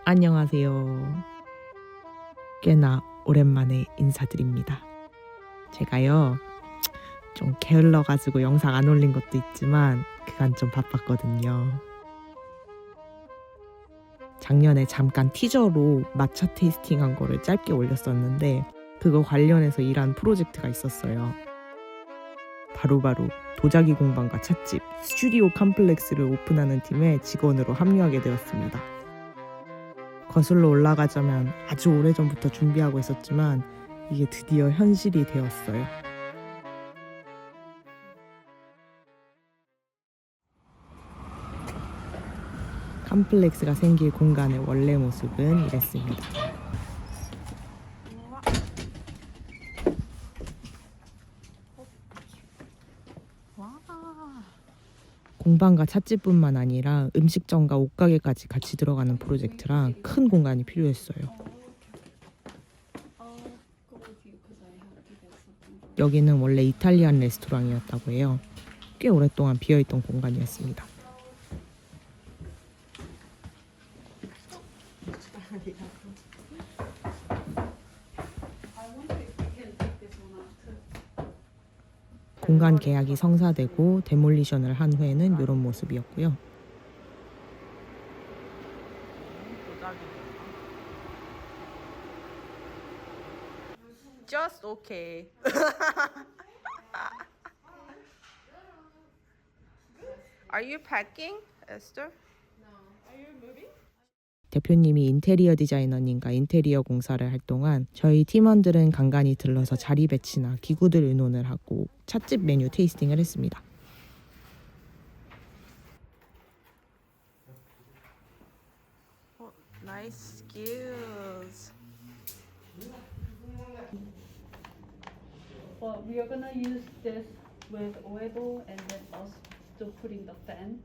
안녕하세요. 꽤나 오랜만에 인사드립니다. 제가요 좀 게을러가지고 영상 안 올린 것도 있지만 그간 좀 바빴거든요. 작년에 잠깐 티저로 matcha 테이스팅 한 거를 짧게 올렸었는데 그거 관련해서 일한 프로젝트가 있었어요. 바로바로 도자기 공방과 찻집 스튜디오 컴플렉스를 오픈하는 팀에 직원으로 합류하게 되었습니다. 거슬러 올라가자면 아주 오래전부터 준비하고 있었지만 이게 드디어 현실이 되었어요. 컴플렉스가 생길 공간의 원래 모습은 이랬습니다. 공방과 찻집뿐만 아니라 음식점과 옷가게까지 같이 들어가는 프로젝트라 큰 공간이 필요했어요. 여기는 원래 이탈리안 레스토랑이었다고 해요. 꽤 오랫동안 비어있던 공간이었습니다. 공간 계약이 성사되고 데몰리션을 한 후에는 이런 모습이었고요. Just okay. Are you packing, Esther? No. Are you moving? 대표님이 인테리어 디자이너님과 인테리어 공사를 할 동안 저희 팀원들은 간간히 들러서 자리 배치나 기구들 의논을 하고 찻집 메뉴 테이스팅을 했습니다. Nice skills. Well, we are gonna use this with oil and then also still putting the fan.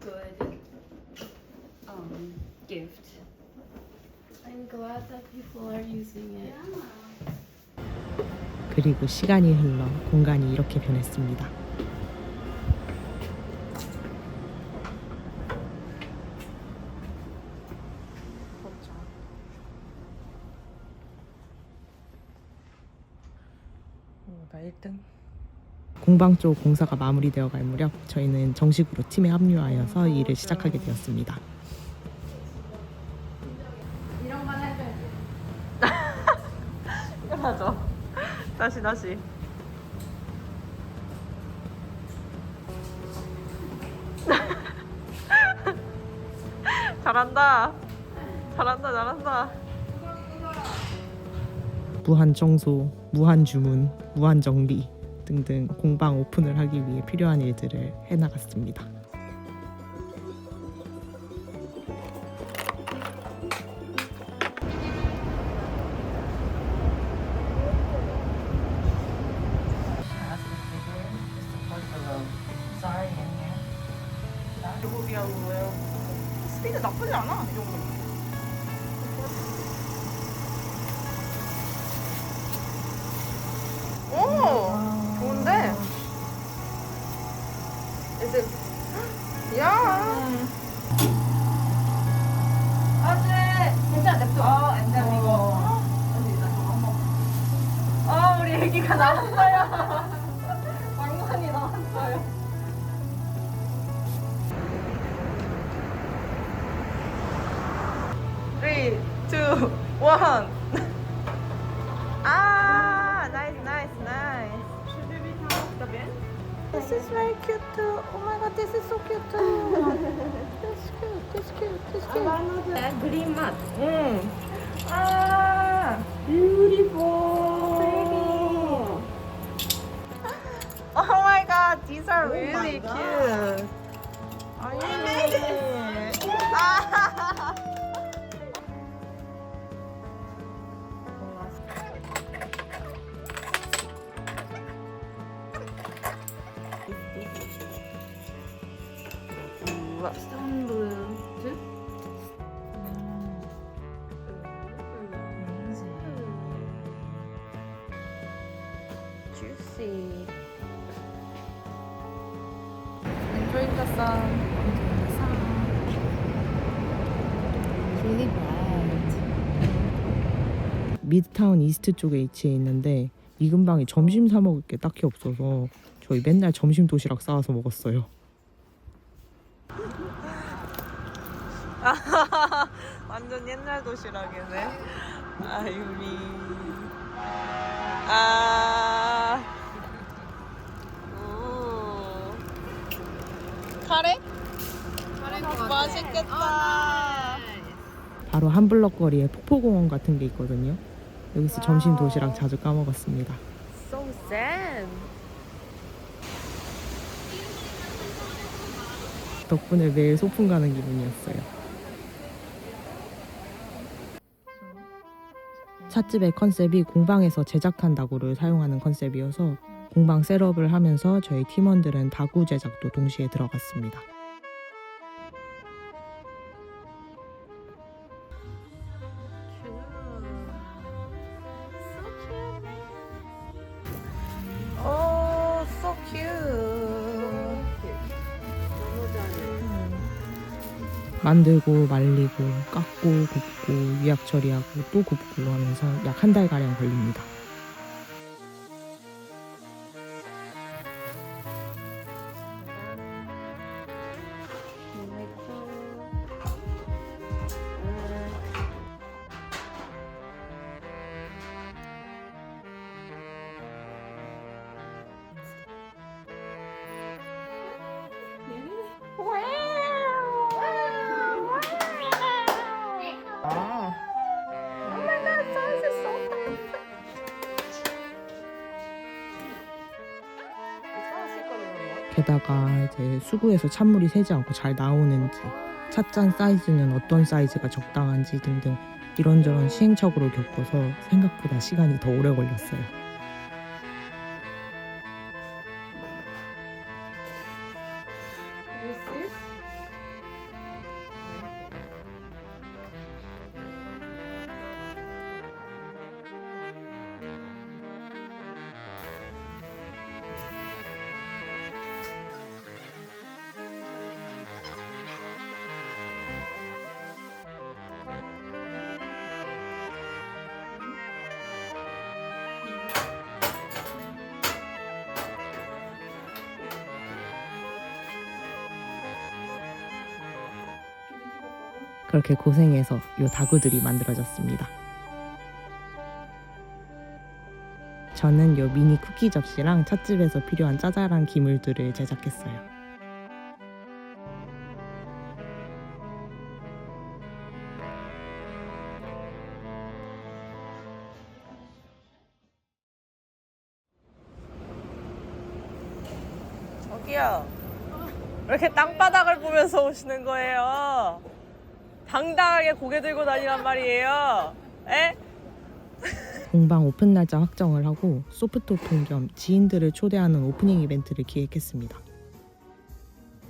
Good gift. I'm glad that people are using it. 그리고 시간이 흘러 공간이 이렇게 변했습니다. 나 1등. 공방 쪽 공사가 마무리되어 갈 무렵 저희는 정식으로 팀에 합류하여서 일을 시작하게 되었습니다. 이런 건 해줘야지. 맞아. 다시. 잘한다. 무한 청소, 무한 주문, 무한 정리 등등 공방 오픈을 하기 위해 필요한 일들을 해나갔습니다. 스피드 나쁘지 않아, 이 정도. 오, 좋은데? 이제 야. 괜찮아, 냅둬. 엔젤 이거. 우리 애기가 나왔어요. 왕관이 나왔어요. Three, two, one. Ah, nice. Should we come off the bench? This is very cute too. Oh my god, this is so cute too. This cute. Green mat. Ah, Beautiful. oh my god, these are really cute. I made it. Ah. Stone blue. juicy. Enjoying the sun. It's really bright. 미드타운 이스트 쪽에 위치해 있는데 이 근방에 점심 사 먹을 게 딱히 없어서 저희 맨날 점심 도시락 싸와서 먹었어요. 완전 옛날 도시락이네. 아 유미. 아. 오. 카레? 맛있겠다. 바로 한 블럭 거리에 폭포공원 같은 게 있거든요. 여기서 점심 도시락 자주 까먹었습니다. So sad. 덕분에 매일 소풍 가는 기분이었어요. 찻집의 컨셉이 공방에서 제작한 다구를 사용하는 컨셉이어서 공방 셋업을 하면서 저희 팀원들은 다구 제작도 동시에 들어갔습니다. 오, so cute. 만들고 말리고 깎고 굽고 위약 처리하고 또 굽고 하면서 약 한 달가량 걸립니다. 게다가 이제 수구에서 찬물이 새지 않고 잘 나오는지, 찻잔 사이즈는 어떤 사이즈가 적당한지 등등 이런저런 시행착오를 겪어서 생각보다 시간이 더 오래 걸렸어요. 그렇게 고생해서 요 다구들이 만들어졌습니다. 저는 요 미니 쿠키 접시랑 찻집에서 필요한 짜잘한 기물들을 제작했어요. 저기요, 왜 이렇게 땅바닥을 보면서 오시는 거예요? 당당하게 고개 들고 다니란 말이에요. 에? 공방 오픈 날짜 확정을 하고 소프트 오픈 겸 지인들을 초대하는 오프닝 이벤트를 기획했습니다.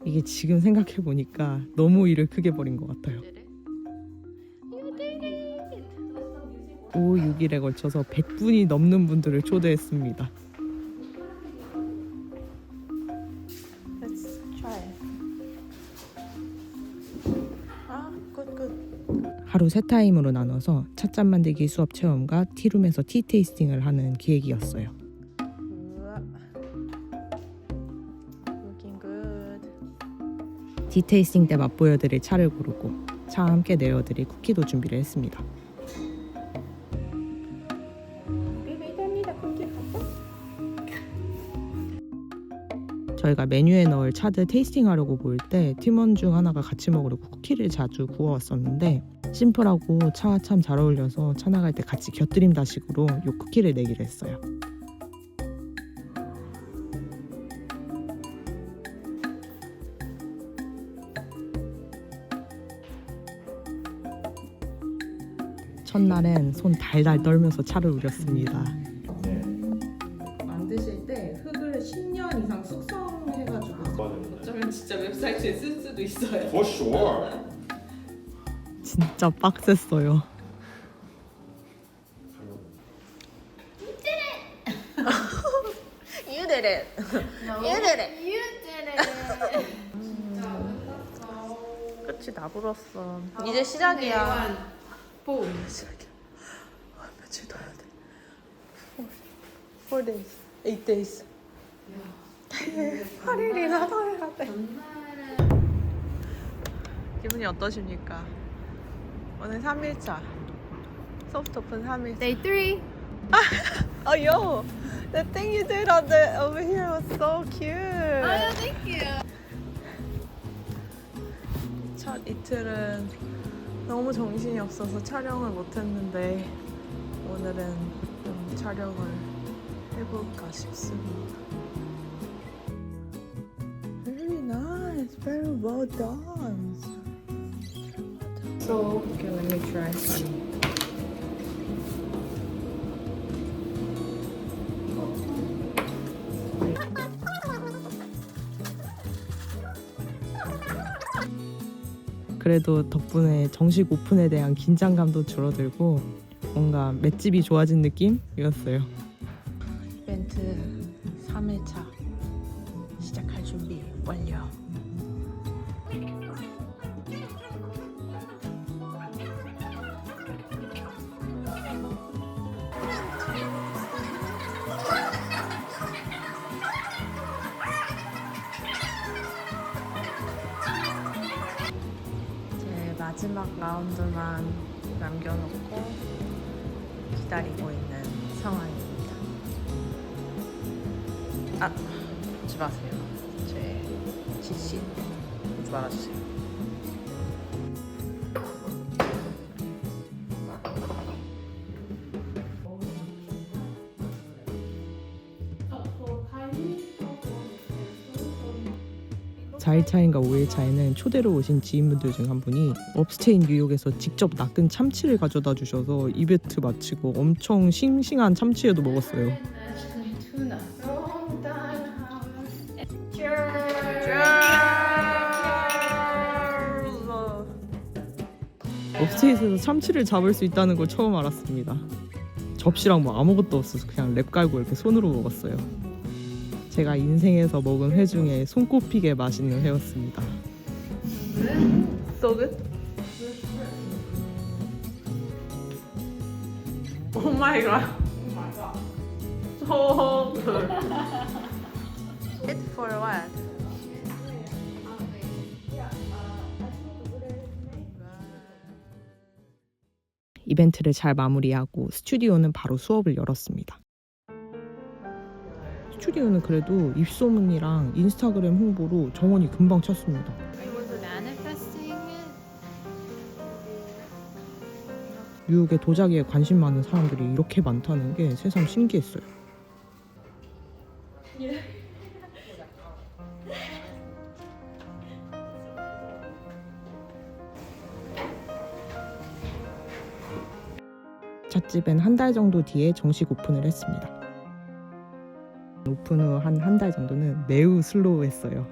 이게 지금 생각해보니까 너무 일을 크게 벌인 것 같아요. 5, 6일에 걸쳐서 100분이 넘는 분들을 초대했습니다. 하루 세 타임으로 나눠서 찻잔 만들기 수업 체험과 티룸에서 티 테이스팅을 하는 기획이었어요. 티 테이스팅 때 맛보여드릴 차를 고르고 차와 함께 내어드릴 쿠키도 준비를 했습니다. 저희가 메뉴에 넣을 차들 테이스팅하려고 모일 때 팀원 중 하나가 같이 먹으려고 쿠키를 자주 구워왔었는데 심플하고 차와 참 잘 어울려서 차 나갈 때 같이 곁들임다식으로 요 쿠키를 내기로 했어요. 첫날엔 손 달달 떨면서 차를 우렸습니다. 만드실 때 흙을 10년 이상 숙성해가지고 어쩌면 진짜 웹사이트에 쓸 수도 있어요. For sure. 진짜 빡셌어요. did it. No, You did it. You did it. 끝이 나불었어. 이제 시작이야. Boom. 시작이야. 며칠 더 해야 돼. 4 days. 8 days. 8일이나 더 해야 돼. 기분이 어떠십니까? 오늘 3일차. 소프트 오픈 3일차. Day 3. Oh, yo, the thing you did on the over here was so cute. Oh, thank you. 첫 이틀은 너무 정신이 없어서 촬영을 못했는데 오늘은 좀 촬영을 해볼까 싶습니다. Very nice, very well done. So, okay, let me try. 그래도 덕분에 정식 오픈에 대한 긴장감도 줄어들고 뭔가 맷집이 좋아진 느낌이었어요. 이벤트 3회차 시작할 준비 완료. 마지막 라운드만 남겨놓고 기다리고 있는 상황입니다. 아, 보지 마세요. 제 지시 보지 말아주세요. 사 4일차인가 5일차에는 초대로 오신 지인분들 중 한 분이 업스테인 뉴욕에서 직접 낚은 참치를 가져다 주셔서 이벤트 마치고 엄청 싱싱한 참치회도 먹었어요. Tuna. Long time. 업스테이트에서 참치를 잡을 수 있다는 걸 처음 알았습니다. 접시랑 뭐 아무것도 없어서 그냥 랩 깔고 이렇게 손으로 먹었어요. 제가 인생에서 먹은 회 중에 손꼽히게 맛있는 회였습니다. So good? Oh my god. So good. It for what? 이벤트를 잘 마무리하고 스튜디오는 바로 수업을 열었습니다. 스튜디오는 그래도 입소문이랑 인스타그램 홍보로 정원이 금방 찼습니다. I was manifesting it. 뉴욕에 도자기에 관심 많은 사람들이 이렇게 많다는 게 새삼 신기했어요. 찻집은 한 달 정도 뒤에 정식 오픈을 했습니다. 오픈 후 한 달 정도는 매우 슬로우했어요.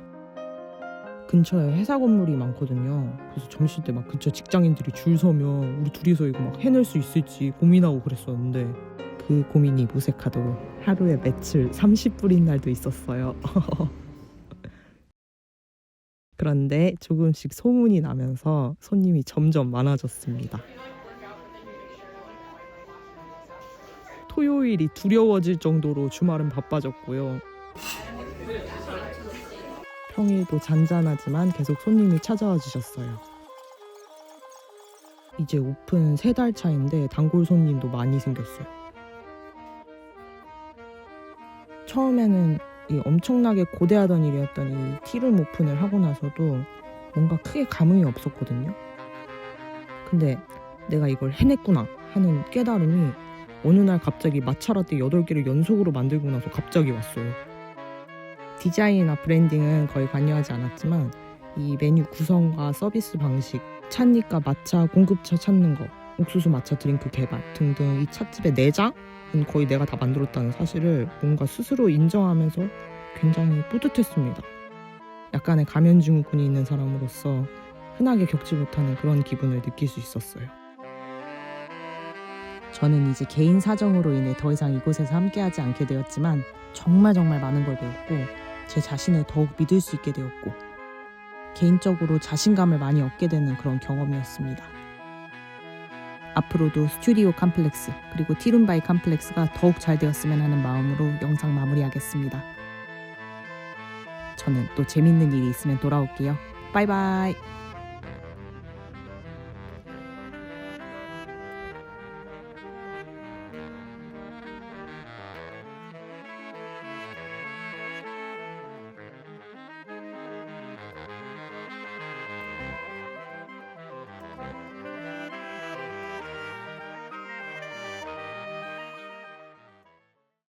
근처에 회사 건물이 많거든요. 그래서 점심 때 막 근처 직장인들이 줄 서면 우리 둘이서 이거 막 해낼 수 있을지 고민하고 그랬었는데 그 고민이 무색하도록 하루에 매출 30불인 날도 있었어요. 그런데 조금씩 소문이 나면서 손님이 점점 많아졌습니다. 토요일이 두려워질 정도로 주말은 바빠졌고요. 평일도 잔잔하지만 계속 손님이 찾아와 주셨어요. 이제 오픈 3달 차인데 단골 손님도 많이 생겼어요. 처음에는 이 엄청나게 고대하던 일이었던 이 티룸 오픈을 하고 나서도 뭔가 크게 감흥이 없었거든요. 근데 내가 이걸 해냈구나 하는 깨달음이 어느 날 갑자기 마차라떼 8개를 연속으로 만들고 나서 갑자기 왔어요. 디자인이나 브랜딩은 거의 관여하지 않았지만 이 메뉴 구성과 서비스 방식, 찻잎과 마차 공급처 찾는 거, 옥수수 마차 드링크 개발 등등 이 찻집의 내장은 거의 내가 다 만들었다는 사실을 뭔가 스스로 인정하면서 굉장히 뿌듯했습니다. 약간의 가면증후군이 있는 사람으로서 흔하게 겪지 못하는 그런 기분을 느낄 수 있었어요. 저는 이제 개인 사정으로 인해 더 이상 이곳에서 함께하지 않게 되었지만 정말 많은 걸 배웠고 제 자신을 더욱 믿을 수 있게 되었고 개인적으로 자신감을 많이 얻게 되는 그런 경험이었습니다. 앞으로도 스튜디오 컴플렉스 그리고 티룸바이 컴플렉스가 더욱 잘 되었으면 하는 마음으로 영상 마무리하겠습니다. 저는 또 재밌는 일이 있으면 돌아올게요. 바이바이.